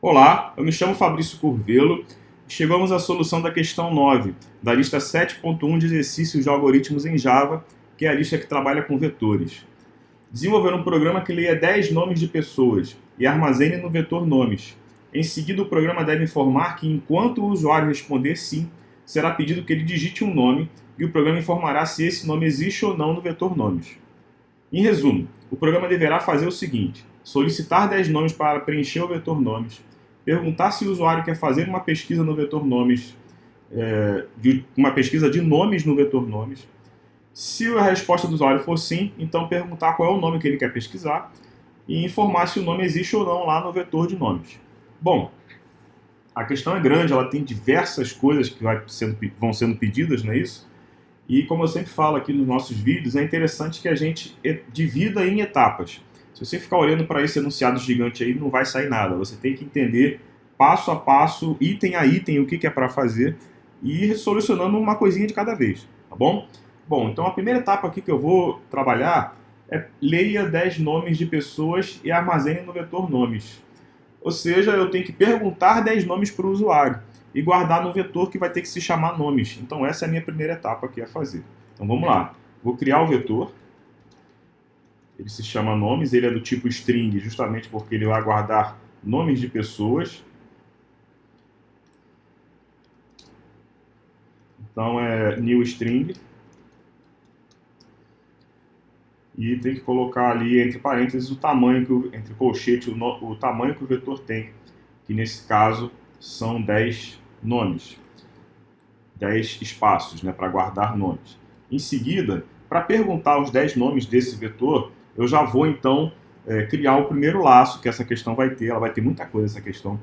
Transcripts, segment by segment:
Olá, eu me chamo Fabrício Curvelo e chegamos à solução da questão 9 da lista 7.1 de exercícios de algoritmos em Java, que é a lista que trabalha com vetores. Desenvolver um programa que leia 10 nomes de pessoas e armazene no vetor nomes. Em seguida, o programa deve informar que, enquanto o usuário responder sim, será pedido que ele digite um nome e o programa informará se esse nome existe ou não no vetor nomes. Em resumo, o programa deverá fazer o seguinte: solicitar 10 nomes para preencher o vetor nomes, perguntar se o usuário quer fazer uma pesquisa no vetor nomes, uma pesquisa de nomes no vetor nomes. Se a resposta do usuário for sim, então perguntar qual é o nome que ele quer pesquisar e informar se o nome existe ou não lá no vetor de nomes. Bom, a questão é grande, ela tem diversas coisas que vão sendo pedidas, não é isso? E como eu sempre falo aqui nos nossos vídeos, é interessante que a gente divida em etapas. Se você ficar olhando para esse enunciado gigante aí, não vai sair nada. Você tem que entender passo a passo, item a item, o que é para fazer e ir solucionando uma coisinha de cada vez, tá bom? Bom, então a primeira etapa aqui que eu vou trabalhar é leia 10 nomes de pessoas e armazene no vetor nomes. Ou seja, eu tenho que perguntar 10 nomes para o usuário e guardar no vetor que vai ter que se chamar nomes. Então essa é a minha primeira etapa aqui a fazer. Então vamos lá. Vou criar o vetor. Ele se chama nomes, ele é do tipo string, justamente porque ele vai guardar nomes de pessoas. Então é new string. E tem que colocar ali entre parênteses o tamanho, entre colchete, o tamanho que o vetor tem, que nesse caso são 10 nomes, 10 espaços, né, para guardar nomes. Em seguida, para perguntar os 10 nomes desse vetor, eu já vou então criar o primeiro laço que essa questão vai ter, ela vai ter muita coisa essa questão,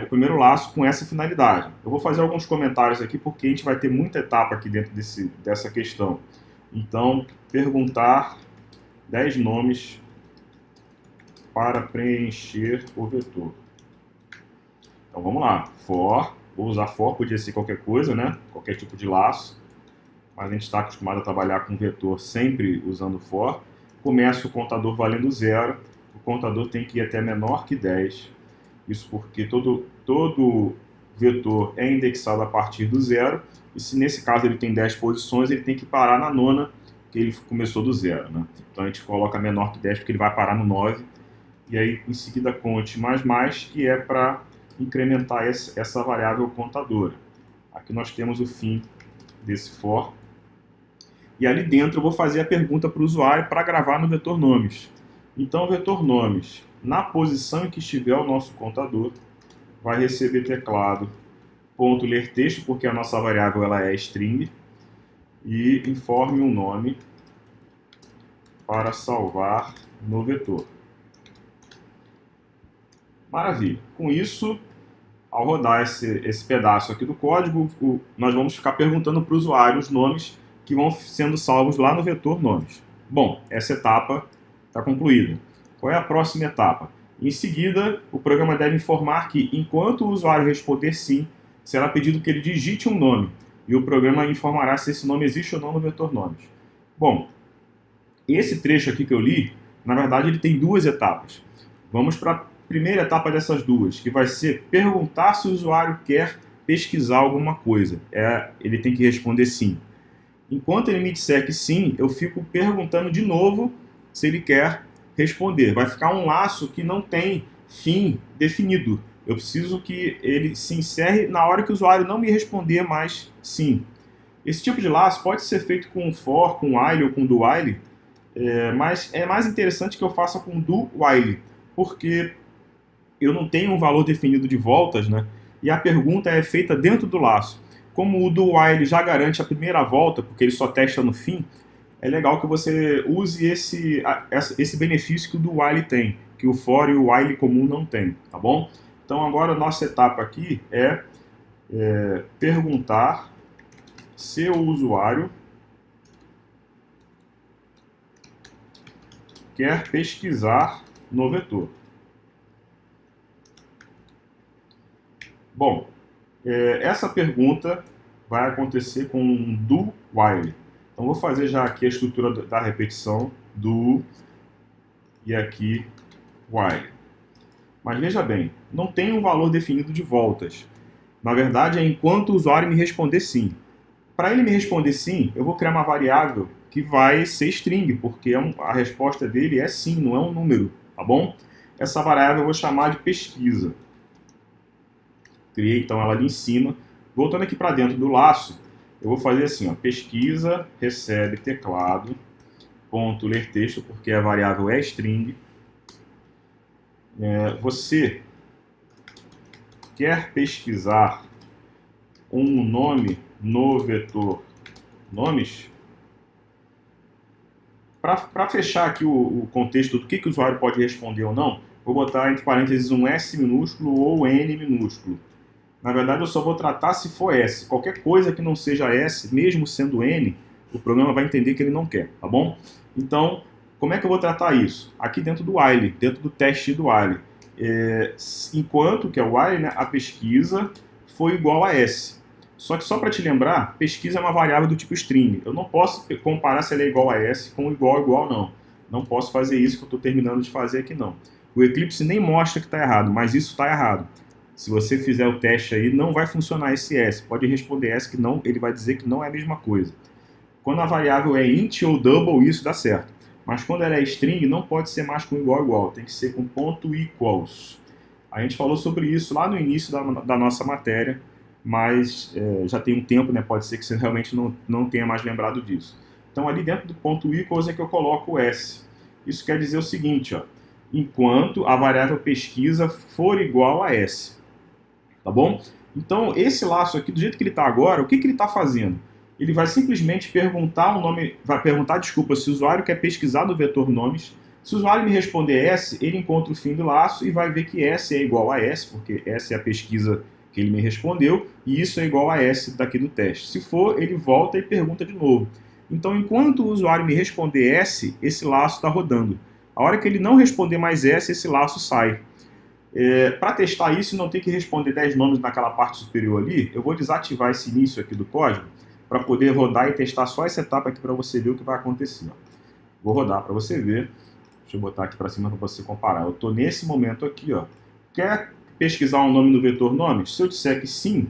o primeiro laço com essa finalidade. Eu vou fazer alguns comentários aqui porque a gente vai ter muita etapa aqui dentro dessa questão. Então, perguntar 10 nomes para preencher o vetor. Então vamos lá, for, vou usar for, podia ser qualquer coisa, né? Qualquer tipo de laço, mas a gente está acostumado a trabalhar com vetor sempre usando for. Começa o contador valendo 0, o contador tem que ir até menor que 10, isso porque todo vetor é indexado a partir do 0, e se nesse caso ele tem 10 posições, ele tem que parar na nona, que ele começou do 0, né? Então a gente coloca menor que 10 porque ele vai parar no 9, e aí em seguida conte mais, que é para incrementar essa variável contadora. Aqui nós temos o fim desse for, e ali dentro eu vou fazer a pergunta para o usuário para gravar no vetor nomes. Então o vetor nomes, na posição em que estiver o nosso contador, vai receber teclado ponto ler texto, porque a nossa variável ela é string, e informe um nome para salvar no vetor. Maravilha. Com isso, ao rodar esse pedaço aqui do código, nós vamos ficar perguntando para o usuário os nomes que vão sendo salvos lá no vetor nomes. Bom, essa etapa está concluída. Qual é a próxima etapa? Em seguida, o programa deve informar que, enquanto o usuário responder sim, será pedido que ele digite um nome, e o programa informará se esse nome existe ou não no vetor nomes. Bom, esse trecho aqui que eu li, na verdade ele tem duas etapas. Vamos para a primeira etapa dessas duas, que vai ser perguntar se o usuário quer pesquisar alguma coisa. Ele tem que responder sim. Enquanto ele me disser que sim, eu fico perguntando de novo se ele quer responder. Vai ficar um laço que não tem fim definido. Eu preciso que ele se encerre na hora que o usuário não me responder mais sim. Esse tipo de laço pode ser feito com for, com while ou com do while, mas é mais interessante que eu faça com do while, porque eu não tenho um valor definido de voltas, né? E a pergunta é feita dentro do laço. Como o do while já garante a primeira volta, porque ele só testa no fim, é legal que você use esse benefício que o do while tem, que o for e o while comum não tem, tá bom? Então agora a nossa etapa aqui é perguntar se o usuário quer pesquisar no vetor. Bom, essa pergunta vai acontecer com um do while. Então vou fazer já aqui a estrutura da repetição do e aqui while. Mas veja bem, não tem um valor definido de voltas. Na verdade, é enquanto o usuário me responder sim. Para ele me responder sim, eu vou criar uma variável que vai ser string, porque a resposta dele é sim, não é um número, tá bom? Essa variável eu vou chamar de pesquisa. Criei então ela ali em cima. Voltando aqui para dentro do laço, eu vou fazer assim, ó, pesquisa recebe teclado, ponto ler texto, porque a variável é string. Você quer pesquisar um nome no vetor nomes? Para fechar aqui o contexto do que o usuário pode responder ou não, vou botar entre parênteses um S minúsculo ou N minúsculo. Na verdade, eu só vou tratar se for S. Qualquer coisa que não seja S, mesmo sendo N, o programa vai entender que ele não quer, tá bom? Então, como é que eu vou tratar isso? Aqui dentro do while, dentro do teste do while. Enquanto, que é o while, né, a pesquisa foi igual a S. Só que só para te lembrar, pesquisa é uma variável do tipo string. Eu não posso comparar se ela é igual a S com igual, não. Não posso fazer isso que eu estou terminando de fazer aqui, não. O Eclipse nem mostra que está errado, mas isso está errado. Se você fizer o teste aí, não vai funcionar esse S. Pode responder S que não, ele vai dizer que não é a mesma coisa. Quando a variável é int ou double, isso dá certo. Mas quando ela é string, não pode ser mais com igual, tem que ser com ponto equals. A gente falou sobre isso lá no início da nossa matéria, mas já tem um tempo, né? Pode ser que você realmente não tenha mais lembrado disso. Então ali dentro do ponto equals é que eu coloco o S. Isso quer dizer o seguinte, ó, enquanto a variável pesquisa for igual a S. Tá bom? Então esse laço aqui, do jeito que ele está agora, o que ele está fazendo? Ele vai simplesmente perguntar se o usuário quer pesquisar no vetor nomes. Se o usuário me responder S, ele encontra o fim do laço e vai ver que S é igual a S, porque S é a pesquisa que ele me respondeu, e isso é igual a S daqui do teste. Se for, ele volta e pergunta de novo. Então, enquanto o usuário me responder S, esse laço está rodando. A hora que ele não responder mais S, esse laço sai. Para testar isso e não ter que responder 10 nomes naquela parte superior ali, eu vou desativar esse início aqui do código para poder rodar e testar só essa etapa aqui para você ver o que vai acontecer. Vou rodar para você ver. Deixa eu botar aqui para cima para você comparar. Eu estou nesse momento aqui, ó. Quer pesquisar um nome no vetor nomes? Se eu disser que sim,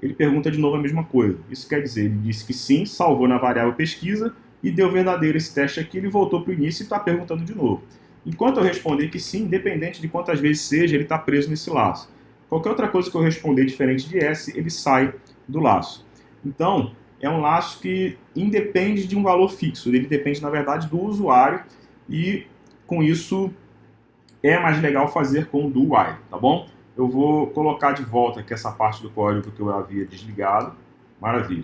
ele pergunta de novo a mesma coisa. Isso quer dizer, ele disse que sim, salvou na variável pesquisa e deu verdadeiro esse teste aqui, ele voltou para o início e está perguntando de novo. Enquanto eu responder que sim, independente de quantas vezes seja, ele está preso nesse laço. Qualquer outra coisa que eu responder diferente de S, ele sai do laço. Então, é um laço que independe de um valor fixo, ele depende, na verdade, do usuário e, com isso, é mais legal fazer com o do while, tá bom? Eu vou colocar de volta aqui essa parte do código que eu havia desligado. Maravilha.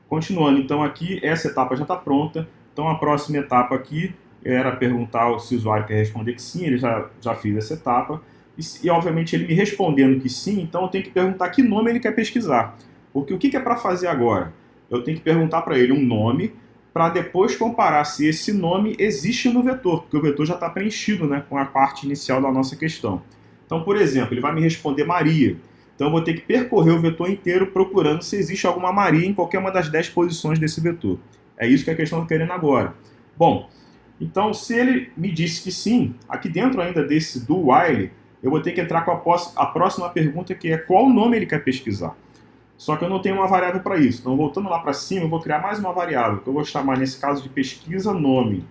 Continuando, então, aqui, essa etapa já está pronta. Então, a próxima etapa aqui era perguntar se o usuário quer responder que sim, ele já fez essa etapa. E, obviamente, ele me respondendo que sim, então eu tenho que perguntar que nome ele quer pesquisar. Porque o que é para fazer agora? Eu tenho que perguntar para ele um nome, para depois comparar se esse nome existe no vetor, porque o vetor já está preenchido, né, com a parte inicial da nossa questão. Então, por exemplo, ele vai me responder Maria. Então, eu vou ter que percorrer o vetor inteiro procurando se existe alguma Maria em qualquer uma das 10 posições desse vetor. É isso que a questão está querendo agora. Bom, então, se ele me disse que sim, aqui dentro ainda desse do while, eu vou ter que entrar com a próxima pergunta, que é qual nome ele quer pesquisar. Só que eu não tenho uma variável para isso. Então, voltando lá para cima, eu vou criar mais uma variável, que eu vou chamar, nesse caso, de pesquisa nome.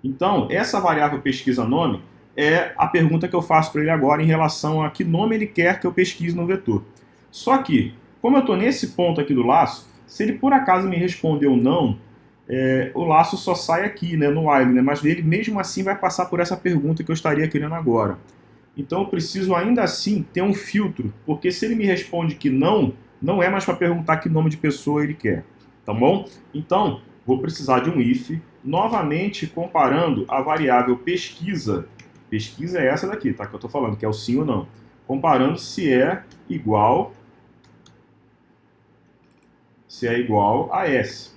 Então, essa variável pesquisa nome é a pergunta que eu faço para ele agora em relação a que nome ele quer que eu pesquise no vetor. Só que, como eu estou nesse ponto aqui do laço, se ele por acaso me respondeu não, o laço só sai aqui, né, no while, né, mas ele mesmo assim vai passar por essa pergunta que eu estaria querendo agora. Então eu preciso ainda assim ter um filtro, porque se ele me responde que não, não é mais para perguntar que nome de pessoa ele quer, tá bom? Então, vou precisar de um if, novamente comparando a variável pesquisa é essa daqui, tá? Que eu estou falando, que é o sim ou não. Comparando se é igual a S.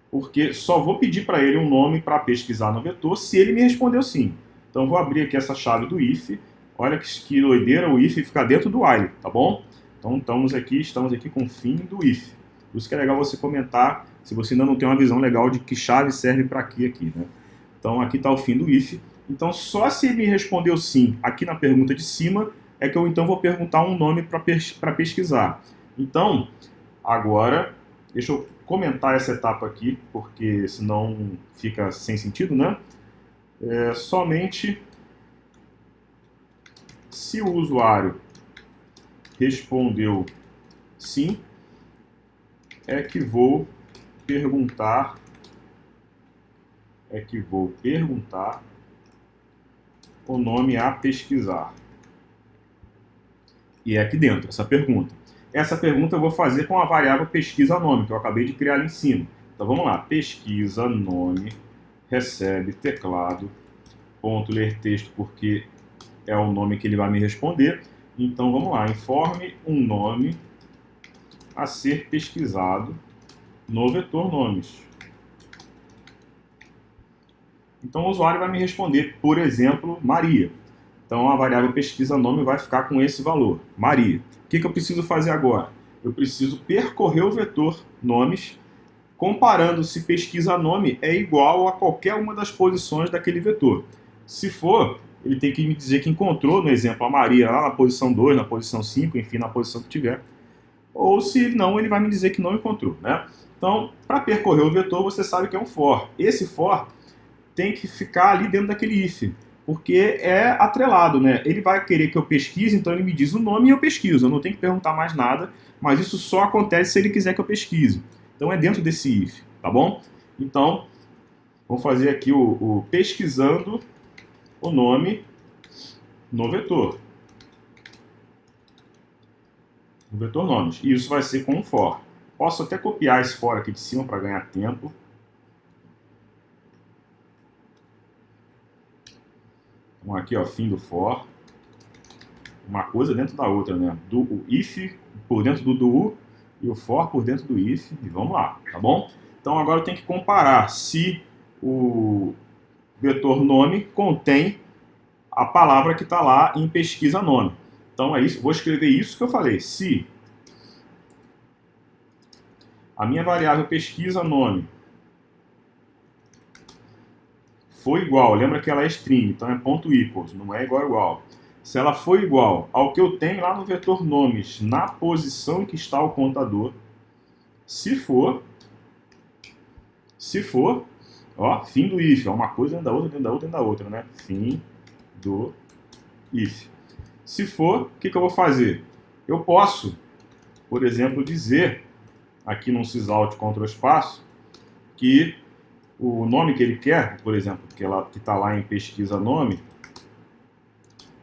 Porque só vou pedir para ele um nome para pesquisar no vetor se ele me respondeu sim. Então vou abrir aqui essa chave do if. Olha que doideira, o if fica dentro do while, tá bom? Então estamos aqui com o fim do if. Por isso que é legal você comentar, se você ainda não tem uma visão legal de que chave serve para aqui, né? Então aqui está o fim do if. Então, só se ele me respondeu sim aqui na pergunta de cima, é que eu então vou perguntar um nome para pesquisar. Então, agora, deixa eu comentar essa etapa aqui, porque senão fica sem sentido, né? Somente se o usuário respondeu sim, é que vou perguntar o nome a pesquisar. E é aqui dentro, essa pergunta. Essa pergunta eu vou fazer com a variável pesquisa nome, que eu acabei de criar ali em cima. Então vamos lá, pesquisa nome, recebe teclado, ponto ler texto, porque é o nome que ele vai me responder. Então vamos lá, informe um nome a ser pesquisado no vetor nomes. Então o usuário vai me responder, por exemplo, Maria. Então a variável pesquisa nome vai ficar com esse valor, Maria. O que eu preciso fazer agora? Eu preciso percorrer o vetor nomes, comparando se pesquisa nome é igual a qualquer uma das posições daquele vetor. Se for, ele tem que me dizer que encontrou, no exemplo, a Maria lá na posição 2, na posição 5, enfim, na posição que tiver. Ou se não, ele vai me dizer que não encontrou, né? Então, para percorrer o vetor, você sabe que é um for. Esse for tem que ficar ali dentro daquele if, porque é atrelado, né? Ele vai querer que eu pesquise, então ele me diz o nome e eu pesquiso. Eu não tenho que perguntar mais nada, mas isso só acontece se ele quiser que eu pesquise. Então é dentro desse if, tá bom? Então, vamos fazer aqui o pesquisando o nome no vetor. No vetor nomes. E isso vai ser com um for. Posso até copiar esse for aqui de cima para ganhar tempo. Então aqui, ó, fim do for. Uma coisa dentro da outra, né? O if por dentro do do e o for por dentro do if. E vamos lá, tá bom? Então agora eu tenho que comparar se o vetor nome contém a palavra que está lá em pesquisa nome. Então é isso, vou escrever isso que eu falei. Se a minha variável pesquisa nome for igual, lembra que ela é string, então é ponto equals, não é igual. Se ela for igual ao que eu tenho lá no vetor nomes, na posição em que está o contador, se for, ó, fim do if, é uma coisa dentro da outra, dentro da outra, dentro da outra, né? Fim do if. Se for, o que eu vou fazer? Eu posso, por exemplo, dizer, aqui num sysout Ctrl espaço, que o nome que ele quer, por exemplo, que está lá em pesquisa nome,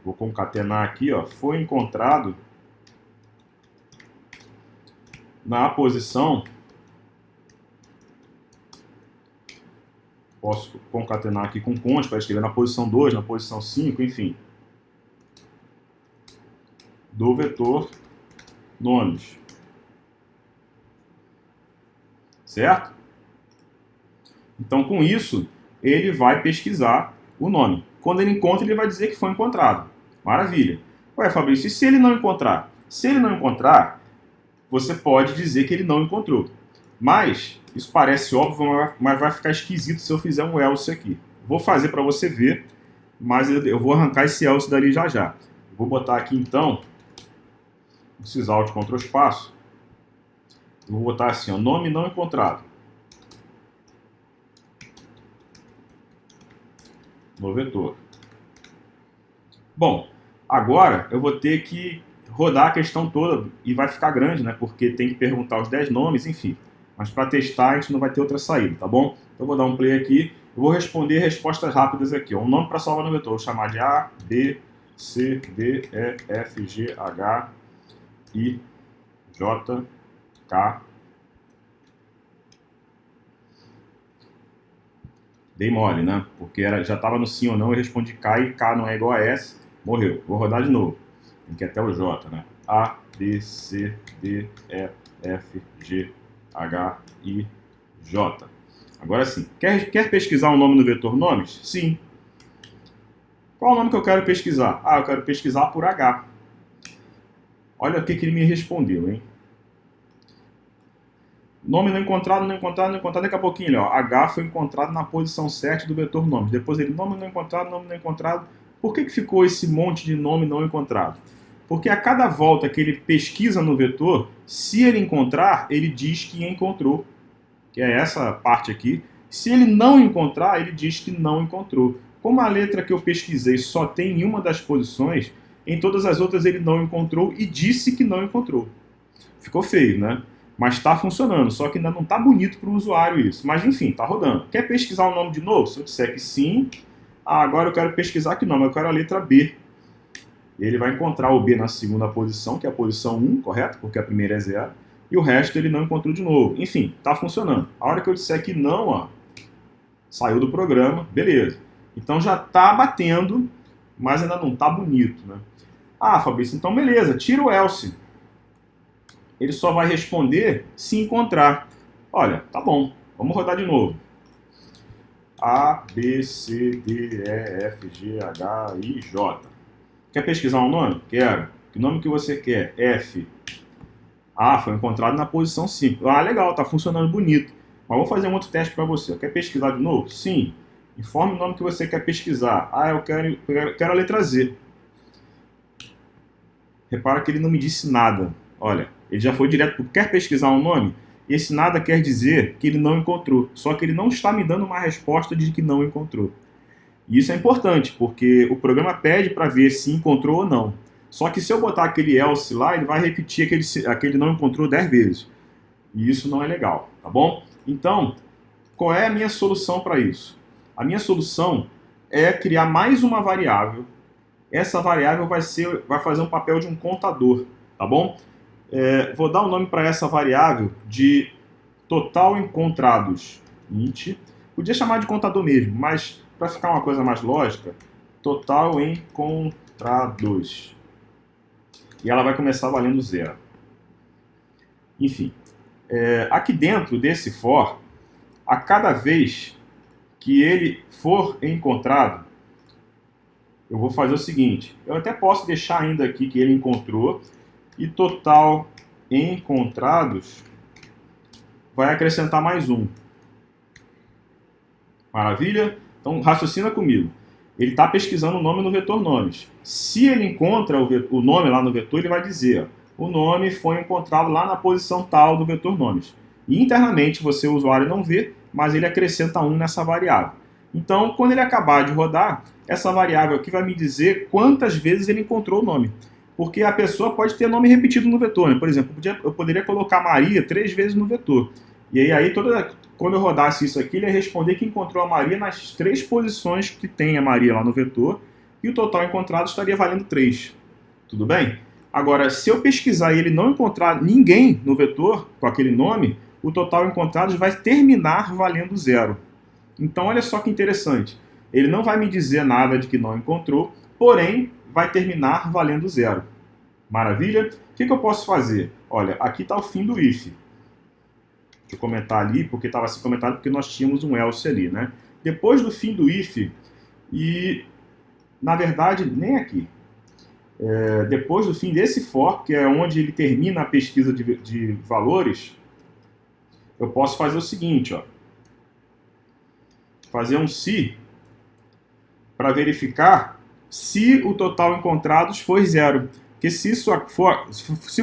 vou concatenar aqui, ó, foi encontrado na posição, posso concatenar aqui com const para escrever na posição 2, na posição 5, enfim, do vetor nomes. Certo? Então, com isso, ele vai pesquisar o nome. Quando ele encontra, ele vai dizer que foi encontrado. Maravilha. Ué, Fabrício, e se ele não encontrar? Se ele não encontrar, você pode dizer que ele não encontrou. Mas, isso parece óbvio, mas vai ficar esquisito se eu fizer um else aqui. Vou fazer para você ver, mas eu vou arrancar esse else dali já já. Vou botar aqui, então, o sysout Ctrl espaço. Vou botar assim, ó, nome não encontrado. No vetor. Bom, agora eu vou ter que rodar a questão toda e vai ficar grande, né? Porque tem que perguntar os 10 nomes, enfim. Mas para testar a gente não vai ter outra saída, tá bom? Então eu vou dar um play aqui. Eu vou responder respostas rápidas aqui. Ó. Um nome para salvar no vetor. Vou chamar de A, B, C, D, E, F, G, H, I, J, K. Dei mole, né? Porque já estava no sim ou não, eu respondi K e K não é igual a S, morreu. Vou rodar de novo. Tem que ir até o J, né? A, B, C, D, E, F, G, H, I, J. Agora sim. Quer pesquisar um nome no vetor nomes? Sim. Qual o nome que eu quero pesquisar? Ah, eu quero pesquisar por H. Olha o que ele me respondeu, hein? Nome não encontrado, não encontrado, não encontrado. Daqui a pouquinho, ó, H foi encontrado na posição 7 do vetor nome. Depois ele, nome não encontrado, nome não encontrado. Por que ficou esse monte de nome não encontrado? Porque a cada volta que ele pesquisa no vetor, se ele encontrar, ele diz que encontrou, que é essa parte aqui. Se ele não encontrar, ele diz que não encontrou. Como a letra que eu pesquisei só tem em uma das posições, em todas as outras ele não encontrou e disse que não encontrou. Ficou feio, né? Mas está funcionando, só que ainda não está bonito para o usuário isso. Mas enfim, está rodando. Quer pesquisar o nome de novo? Se eu disser que sim, agora eu quero pesquisar que não, eu quero a letra B. Ele vai encontrar o B na segunda posição, que é a posição 1, correto? Porque a primeira é 0. E o resto ele não encontrou de novo. Enfim, está funcionando. A hora que eu disser que não, ó, saiu do programa, beleza. Então já está batendo, mas ainda não está bonito, né? Ah, Fabrício, então beleza, tira o else. Ele só vai responder se encontrar. Olha, tá bom, vamos rodar de novo. A, B, C, D, E, F, G, H, I, J. Quer pesquisar um nome? Quero. Que nome que você quer? F. Ah, foi encontrado na posição 5. Ah, legal, tá funcionando bonito. Mas vou fazer um outro teste para você. Quer pesquisar de novo? Sim. Informe o nome que você quer pesquisar. Ah, eu quero a letra Z. Repara que ele não me disse nada. Olha, ele já foi direto para quer pesquisar um nome? Esse nada quer dizer que ele não encontrou. Só que ele não está me dando uma resposta de que não encontrou. E isso é importante, porque o programa pede para ver se encontrou ou não. Só que se eu botar aquele else lá, ele vai repetir aquele não encontrou 10 vezes. E isso não é legal, tá bom? Então, qual é a minha solução para isso? A minha solução é criar mais uma variável. Essa variável vai fazer um papel de um contador, tá bom? Vou dar o nome para essa variável de total encontrados. Int. Podia chamar de contador mesmo, mas para ficar uma coisa mais lógica, total encontrados. E ela vai começar valendo 0. Enfim, aqui dentro desse for, a cada vez que ele for encontrado, eu vou fazer o seguinte, eu até posso deixar ainda aqui que ele encontrou, e total encontrados vai acrescentar mais um. Maravilha? Então raciocina comigo. Ele está pesquisando o nome no vetor nomes. Se ele encontra o nome lá no vetor, ele vai dizer, ó, o nome foi encontrado lá na posição tal do vetor nomes. E internamente você, o usuário, não vê, mas ele acrescenta 1 nessa variável. Então, quando ele acabar de rodar, essa variável aqui vai me dizer quantas vezes ele encontrou o nome. Porque a pessoa pode ter nome repetido no vetor, né? Por exemplo, eu poderia colocar Maria 3 vezes no vetor. E aí quando eu rodasse isso aqui, ele ia responder que encontrou a Maria nas 3 posições que tem a Maria lá no vetor, e o total encontrado estaria valendo 3. Tudo bem? Agora, se eu pesquisar e ele não encontrar ninguém no vetor com aquele nome, o total encontrado vai terminar valendo 0. Então, olha só que interessante. Ele não vai me dizer nada de que não encontrou, porém, vai terminar valendo 0. Maravilha? O que eu posso fazer? Olha, aqui está o fim do if. Deixa eu comentar ali, porque estava assim comentado porque nós tínhamos um else ali, né? Depois do fim do if, e na verdade, nem aqui. Depois do fim desse for, que é onde ele termina a pesquisa de valores, eu posso fazer o seguinte, ó. Fazer um se para verificar se o total encontrados for 0. Porque se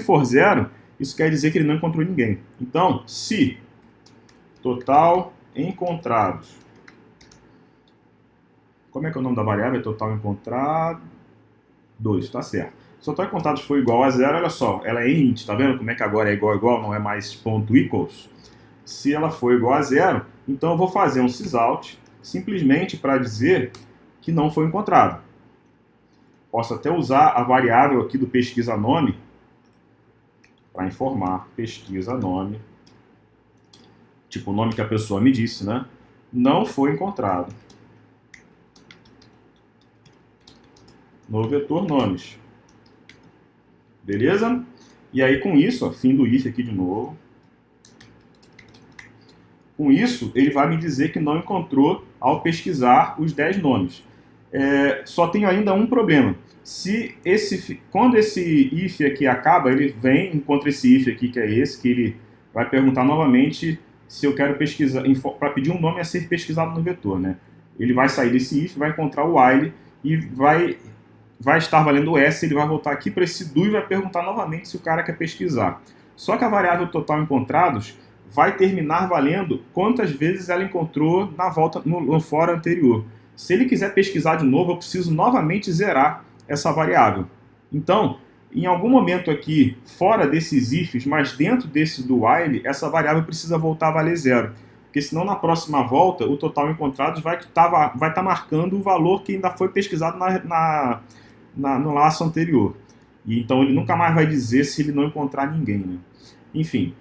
for 0, isso quer dizer que ele não encontrou ninguém. Então, se total encontrados. Como é que é o nome da variável? É total encontrado 2, tá certo. Se o total encontrados for igual a 0, olha só, ela é int, tá vendo como é que agora é igual, não é mais ponto equals? Se ela for igual a 0, então eu vou fazer um sysout simplesmente para dizer que não foi encontrado. Posso até usar a variável aqui do pesquisa nome para informar pesquisa nome, tipo o nome que a pessoa me disse, né? Não foi encontrado no vetor nomes. Beleza? E aí com isso, ó, fim do if aqui de novo. Com isso, ele vai me dizer que não encontrou ao pesquisar os 10 nomes. Só tenho ainda um problema. Quando esse if aqui acaba, ele vem, encontra esse if aqui, que é esse, que ele vai perguntar novamente se eu quero pesquisar, para pedir um nome a ser pesquisado no vetor, né? Ele vai sair desse if, vai encontrar o while e vai estar valendo o S, ele vai voltar aqui para esse do e vai perguntar novamente se o cara quer pesquisar. Só que a variável total encontrados vai terminar valendo quantas vezes ela encontrou na volta no for anterior. Se ele quiser pesquisar de novo, eu preciso novamente zerar essa variável. Então, em algum momento aqui, fora desses ifs, mas dentro desse do while, essa variável precisa voltar a valer zero. Porque senão na próxima volta, o total encontrados vai estar marcando o valor que ainda foi pesquisado no laço anterior. E então ele nunca mais vai dizer se ele não encontrar ninguém, né? Enfim,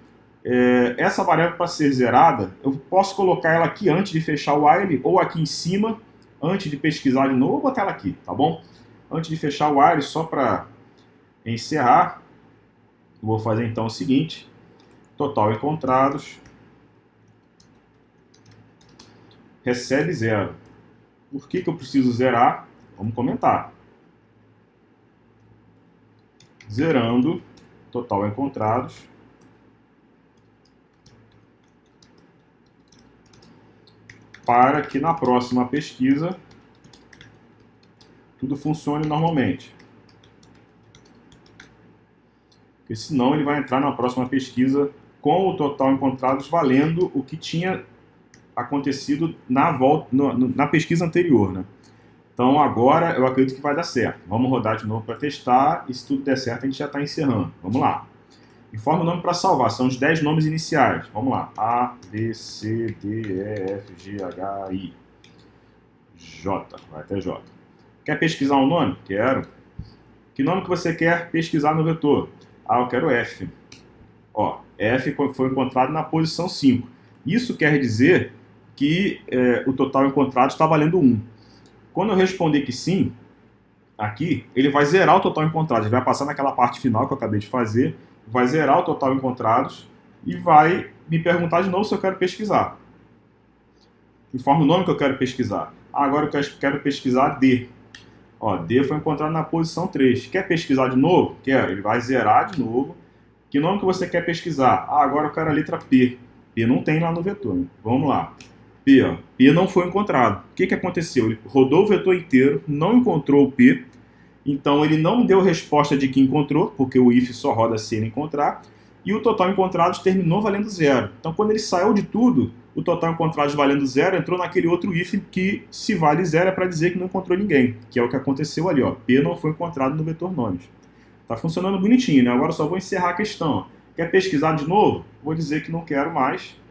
essa variável para ser zerada, eu posso colocar ela aqui antes de fechar o while, ou aqui em cima, antes de pesquisar de novo, vou botar ela aqui, tá bom? Antes de fechar o while, só para encerrar, vou fazer então o seguinte, total encontrados, recebe zero. Por que eu preciso zerar? Vamos comentar. Zerando, total encontrados, para que na próxima pesquisa tudo funcione normalmente. Porque senão ele vai entrar na próxima pesquisa com o total encontrados valendo o que tinha acontecido na pesquisa anterior, né? Então agora eu acredito que vai dar certo. Vamos rodar de novo para testar e se tudo der certo a gente já está encerrando. Vamos lá. Informa o nome para salvar, são os 10 nomes iniciais. Vamos lá. A, B, C, D, E, F, G, H, I, J. Vai até J. Quer pesquisar um nome? Quero. Que nome que você quer pesquisar no vetor? Ah, eu quero F. Ó, F foi encontrado na posição 5. Isso quer dizer que o total encontrado está valendo 1. Quando eu responder que sim, aqui, ele vai zerar o total encontrado. Ele vai passar naquela parte final que eu acabei de fazer, vai zerar o total encontrados e vai me perguntar de novo se eu quero pesquisar. Informa o nome que eu quero pesquisar. Ah, agora eu quero pesquisar D. Ó, D foi encontrado na posição 3. Quer pesquisar de novo? Quero. Ele vai zerar de novo. Que nome que você quer pesquisar? Ah, agora eu quero a letra P. P não tem lá no vetor. Né? Vamos lá. P, ó. P não foi encontrado. O que aconteceu? Ele rodou o vetor inteiro, não encontrou o P, então ele não deu resposta de que encontrou, porque o if só roda se ele encontrar, e o total encontrados terminou valendo zero. Então quando ele saiu de tudo, o total encontrados valendo zero entrou naquele outro if que se vale zero é para dizer que não encontrou ninguém, que é o que aconteceu ali, ó. P não foi encontrado no vetor nomes. Tá funcionando bonitinho, né? Agora eu só vou encerrar a questão. Quer pesquisar de novo? Vou dizer que não quero mais.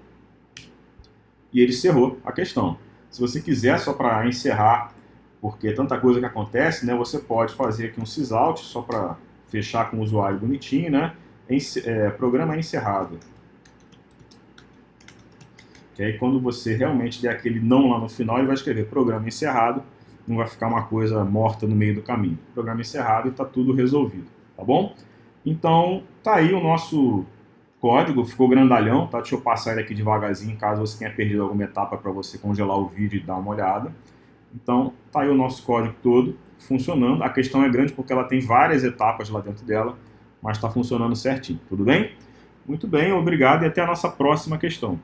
E ele encerrou a questão. Se você quiser, só para encerrar, porque é tanta coisa que acontece, né, você pode fazer aqui um sysout, só para fechar com o usuário bonitinho, né? Programa encerrado. Que aí quando você realmente der aquele não lá no final, ele vai escrever programa encerrado, não vai ficar uma coisa morta no meio do caminho. Programa encerrado e está tudo resolvido, tá bom? Então, tá aí o nosso código, ficou grandalhão, tá? Deixa eu passar ele aqui devagarzinho, caso você tenha perdido alguma etapa para você congelar o vídeo e dar uma olhada. Então, tá aí o nosso código todo funcionando. A questão é grande porque ela tem várias etapas lá dentro dela, mas está funcionando certinho, tudo bem? Muito bem, obrigado e até a nossa próxima questão.